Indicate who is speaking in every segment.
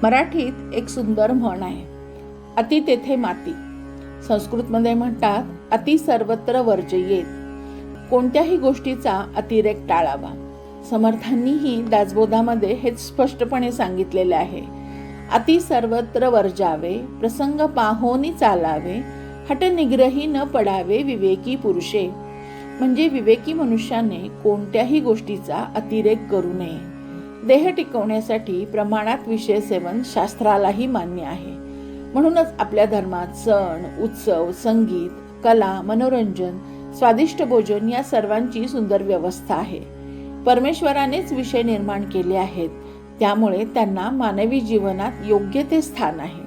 Speaker 1: मराठीत एक सुंदर म्हण आहे, अति तेथे माती. संस्कृतमध्ये म्हणतात, अति सर्वत्र वर्जयेत. कोणत्याही गोष्टीचा अतिरेक टाळावा. समर्थांनीही दासबोधामध्ये हेच स्पष्टपणे सांगितलेले आहे. अति सर्वत्र वर्जावे, प्रसंग पाहोनी चालावे, हट निग्रही न पडावे विवेकी पुरुषे. म्हणजे विवेकी मनुष्याने कोणत्याही गोष्टीचा अतिरेक करू नये. देह टिकवण्यासाठी प्रमाणात विषय सेवन शास्त्रालाही मान्य आहे. म्हणूनच आपल्या धर्मात सण, उत्सव, संगीत, कला, मनोरंजन, स्वादिष्ट भोजन या सर्वांची सुंदर व्यवस्था आहे. परमेश्वरानेच विषय निर्माण केले आहेत, त्यामुळे त्यांना मानवी जीवनात योग्य ते स्थान आहे.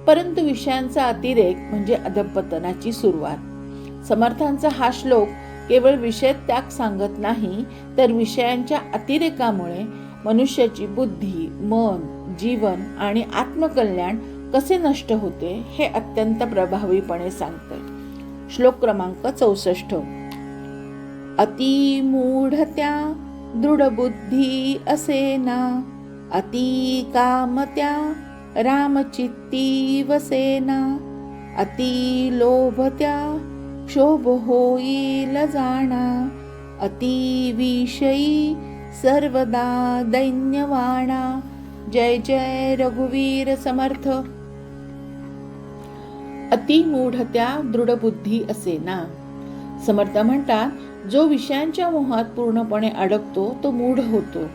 Speaker 1: परंतु विषयांचा अतिरेक म्हणजे अधःपतनाची सुरुवात. समर्थांचा हा श्लोक केवळ विषय त्याग सांगत नाही, तर विषयांच्या अतिरेकामुळे मनुष्याची बुद्धी, मन, जीवन आणि आत्मकल्याण कसे नष्ट होते हे अत्यंत प्रभावीपणे सांगते. श्लोक क्रमांक 64. अति मूढत्या दृढबुद्धी असेना, अति कामत्या रामचित्ती वसेना, अति लोभत्या क्षोभ होईल जाणा, अति विषयी सर्वदा दैन्यवाणा. जय जय रघुवीर समर्थ. अति मूढत्या दृढबुद्धी असेना. समर्थ म्हणतात, जो विषयांच्या मोहात पूर्णपणे अडकतो तो मूढ होतो.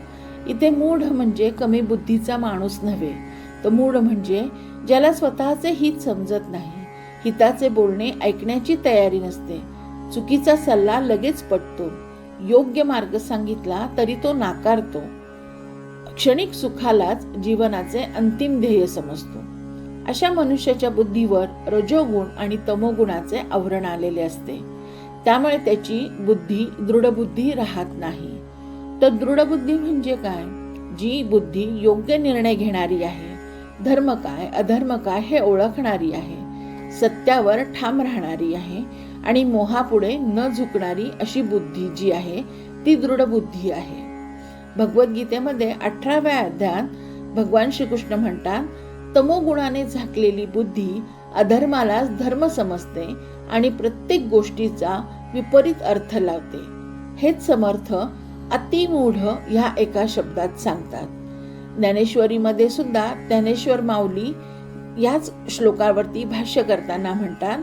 Speaker 1: इथे मूढ म्हणजे कमी बुद्धीचा माणूस नव्हे, तो मूढ म्हणजे ज्याला स्वतःचे हित समजत नाही, हिताचे बोलणे ऐकण्याची तयारी नसते, चुकीचा सल्ला लगेच पटतो, योग्य मार्ग सांगितला तरी तो नाकारतो, क्षणिक सुखालाच जीवनाचे अंतिम ध्येय समजतो. अशा मनुष्याच्या बुद्धीवर रजोगुण आणि तमोगुणाचे आवरण आलेले असते. त्यामुळे त्याची बुद्धी दृढबुद्धी राहत नाही. तर दृढबुद्धी म्हणजे काय? जी बुद्धी योग्य निर्णय घेणारी आहे, धर्म काय अधर्म काय हे ओळखणारी आहे, सत्यावर ठाम राहणारी आहे आणि मोहापुढे न झुकणारी अशी बुद्धी जी आहे ती दृढबुद्धी आहे. भगवद्गीतेमध्ये 18व्या अध्यायात भगवान श्रीकृष्ण म्हणतात, तमोगुणाने झाकलेली बुद्धी अधर्मालाच धर्म समजते आणि प्रत्येक गोष्टीचा विपरीत अर्थ लावते. हेच समर्थ अतिमूढ ह्या एका शब्दात सांगतात. ज्ञानेश्वरीमध्ये सुद्धा ज्ञानेश्वर माऊली याच श्लोकावरती भाष्य करताना म्हणतात,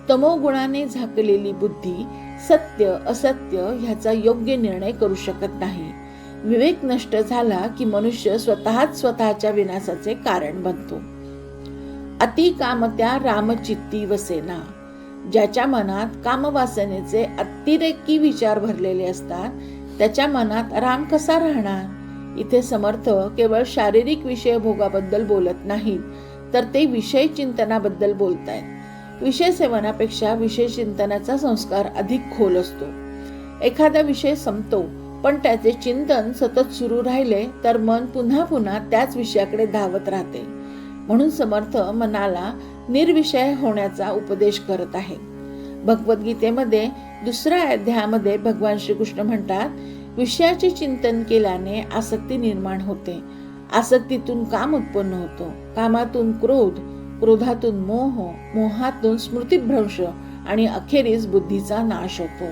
Speaker 1: तमोगुणाने झाकलेली बुद्धी सत्य असत्य ह्याचा योग्य निर्णय करू शकत नाही. विवेक नष्ट झाला की मनुष्य स्वतःच स्वतःच्या विनाशाचे कारण बनतो. अति कामत्या रामचित्ती वसेना. ज्याच्या मनात कामवासनेचे अतिरेकी विचार भरलेले असतात, त्याच्या मनात राम कसा राहणार? इथे समर्थ केवळ शारीरिक विषय भोगाबद्दल बोलत नाहीत, तर ते विषय चिंतनाबद्दल बोलतायत. विषय सेवनापेक्षा विषय चिंतनाचा संस्कार अधिक खोल असतो. एखादा विषय संपतो, पण त्याचे चिंतन सतत सुरू राहिले तर मन पुन्हा पुन्हा त्याच विषयाकडे धावत राहते. म्हणून समर्थ मनाला निर्विषय होण्याचा उपदेश करत आहे. भगवद्गीतेमध्ये 2ऱ्या अध्यायामध्ये भगवान श्रीकृष्ण म्हणतात, विषयाचे चिंतन केल्याने आसक्ती निर्माण होते, आसक्तीतून काम उत्पन्न होतो, कामातून क्रोध, क्रोधातून मोह, मोहातून स्मृतिभ्रंश आणि अखेरीस बुद्धीचा नाश होतो.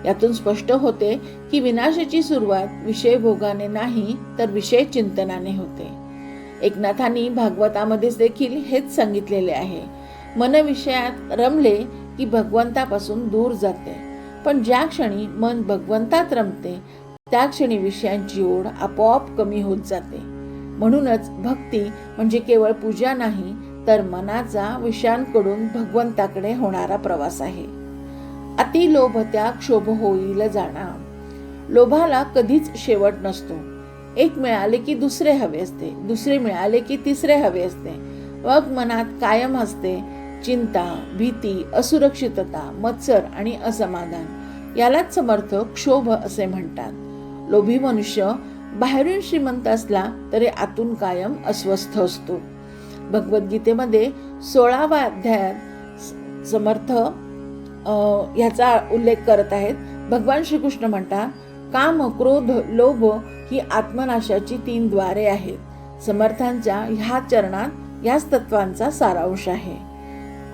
Speaker 1: यातून स्पष्ट होते की विनाशाची सुरुवात विषय भोगाने नाही तर विषय चिंतनाने होते. एकनाथांनी भागवतामध्येच देखील हेच सांगितलेले आहे. मन विषयात रमले की भगवंतापासून दूर जाते, पण ज्या क्षणी मन भगवंतात रमते त्या क्षणी विषयांची ओढ आपोआप कमी होत जाते. म्हणूनच भक्ती म्हणजे केवळ पूजा नाही, तर मनाचा विषयांकडून भगवंताकडे होणारा प्रवास आहे. अति लोभत्या क्षोभ होईल जाणा. लोभाला कधीच शेवट नसतो. एक मिळाले की दुसरे हवे असते, दुसरे मिळाले की तिसरे हवे असते. मग मनात कायम असते चिंता, भीती, असुरक्षितता, मत्सर आणि असमाधान. यालाच समर्थ क्षोभ असे म्हणतात. लोभी मनुष्य बाहेरून श्रीमंत असला तरी आतून कायम अस्वस्थ असतो. भगवद्गीतेमध्ये 16व्या अध्यायात समर्थ ह्याचा उल्लेख करत आहेत. भगवान श्रीकृष्ण म्हणतात, काम, क्रोध, लोभ ही आत्मनाशाची 3 द्वारे आहेत. समर्थांच्या ह्या चरणात ह्याच तत्वांचा सारांश आहे.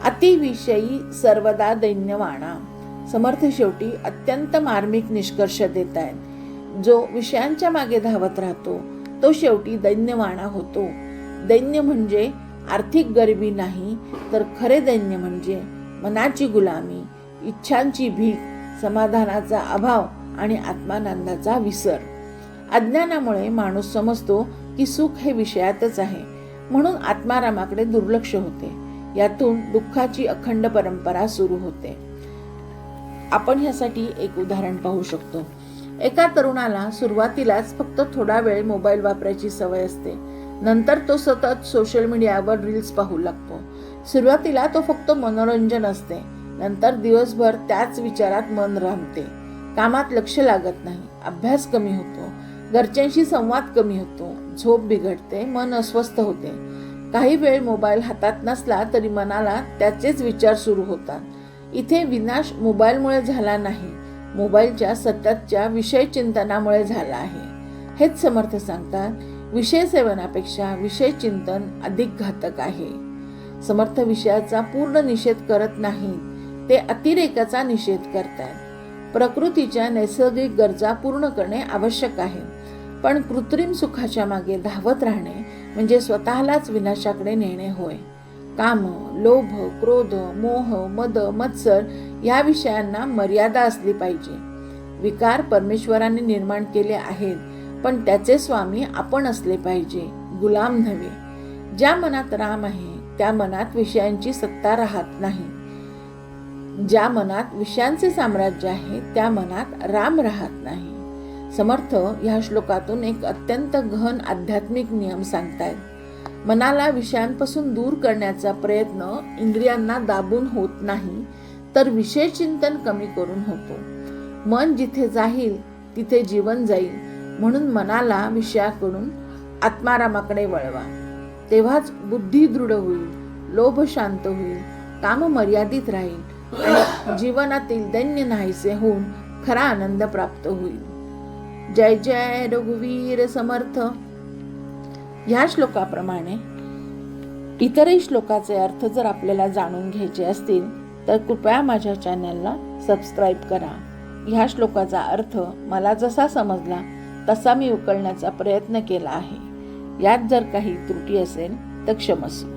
Speaker 1: अतिविषयी सर्वदा दैन्यवाणा. समर्थ शेवटी अत्यंत मार्मिक निष्कर्ष देत आहेत. जो विषयांच्या मागे धावत राहतो तो शेवटी दैन्यवाणा होतो. दैन्य म्हणजे आर्थिक गरिबी नाही, तर खरे दैन्य म्हणजे मनाची गुलामी, इच्छांची भीक, समाधानाचा अभाव आणि आत्मानंदाचा विसर. अज्ञानामुळे माणूस समजतो की सुख हे विषयातच आहे, म्हणून आत्मारामाकडे दुर्लक्ष होते. यातून दुःखाची अखंड परंपरा सुरू होते. आपण ह्यासाठी एक उदाहरण पाहू शकतो. एका तरुणाला सुरुवातीलाच फक्त थोडा वेळ मोबाईल वापरायची सवय असते. नंतर तो सतत सोशल मीडियावर रील्स पाहू लागतो. सुरुवातीला तो फक्त मनोरंजन असते, नंतर दिवसभर त्याच विचारात मन रमते. कामात लक्ष लागत नाही, अभ्यास कमी होतो, घरच्यांशी संवाद कमी होतो, झोप बिघडते, मन अस्वस्थ होते. काही वेळ मोबाईल हातात नसला तरी मनाला त्याचेच विचार सुरू होतात. इथे विनाश मोबाईलमुळे झाला नाही, मोबाईलच्या सततच्या विषय चिंतनामुळे झाला आहे. हेच समर्थ सांगतात, विषय सेवनापेक्षा विषय चिंतन अधिक घातक आहे. समर्थ विषयाचा पूर्ण निषेध करत नाहीत, ते अतिरेकाचा निषेध करतात. प्रकृतीच्या नैसर्गिक गरजा पूर्ण करणे आवश्यक आहे, पण कृत्रिम सुखाच्या मागे धावत राहणे म्हणजे स्वतःलाच विनाशाकडे नेणे होय. काम, लोभ, क्रोध, मोह, मद, मत्सर या विषयांना मर्यादा असली पाहिजे. विकार परमेश्वराने निर्माण केले आहेत, पण त्याचे स्वामी आपण असले पाहिजे, गुलाम नव्हे. ज्या मनात राम आहे त्या मनात विषयांची सत्ता राहत नाही. ज्या मनात विषयांचे साम्राज्य आहे त्या मनात राम राहत नाही. समर्थ ह्या श्लोकातून एक अत्यंत गहन आध्यात्मिक नियम सांगतायत. मनाला विषयांपासून दूर करण्याचा प्रयत्न इंद्रियांना दाबून होत नाही, तर विषय चिंतन कमी करून होतो. मन जिथे जाईल तिथे जीवन जाईल, म्हणून मनाला विषयाकडून आत्मारामाकडे वळवा. तेव्हाच बुद्धी दृढ होईल, लोभ शांत होईल, काम मर्यादित राहील आणि जीवनातील दैन्य नाहीसे होऊन खरा आनंद प्राप्त होईल. जय जय रघुवीर समर्थ. ह्या श्लोकाप्रमाणे इतरही श्लोकाचे अर्थ जर आपल्याला जाणून घ्यायचे असतील तर कृपया माझ्या चॅनलला सबस्क्राईब करा. ह्या श्लोकाचा अर्थ मला जसा समजला तसा मी उकलण्याचा प्रयत्न केला आहे. यात जर काही त्रुटी असेल तर क्षमस्व.